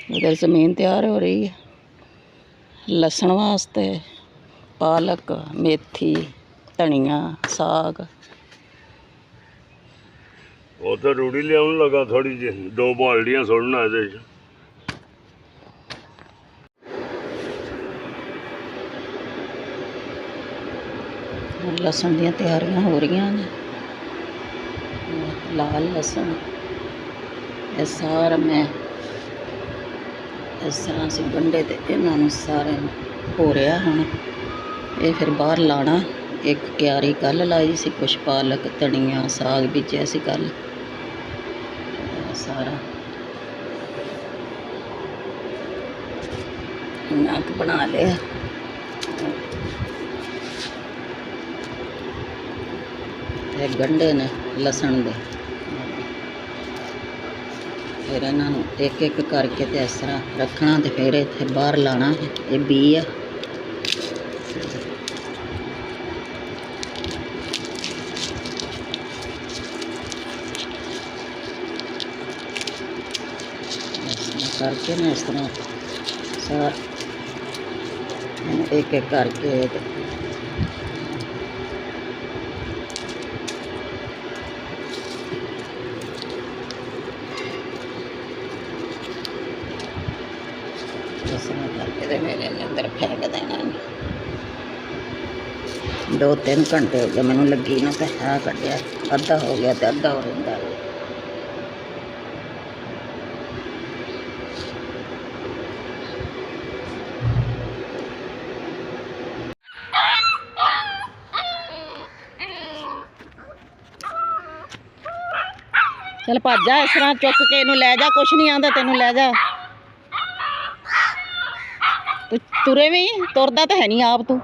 उधर ज़मीन तैयार हो रही है लसन वास्ते। पालक, मेथी, धनिया, साग। वो तो रूढ़ी लिया लगा थोड़ी जी, 2 बाल्टियां सुटना है। लसन दी तैयारियां हो रही ने। लाल लसन ये सारा मैं इस तरह से गंढे ते इन्होंने सारे हो रहा हूँ। ये फिर बाहर लाना। एक क्यारी कल लाई सी, कुछ पालक, धनिया, साग बीजा सी कल सारा नक बना लिया। ये गंढे ने लसन दे, फिर इन्हों एक एक करके तो इस तरह रखना तो फिर इतने बाहर लाना है। ये बी है। करके ना इस तरह सारा एक एक करके इस तरह करके मेरे अंदर फेंक देना। 2-3 घंटे हो गए मैनू लगी ना, तो है कटिया अद्धा हो गया तो अद्धा हो रहा। चल भज जा, इस तरह चुक के इनू लै जा, कुछ नहीं आंदा तेनू लै जा। तू तुरे भी तुरदा तो है नहीं आप तू।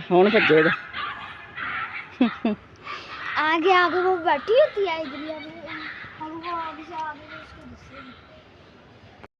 हुण भजेगा आगे आगे वो बैठी होती है इधर।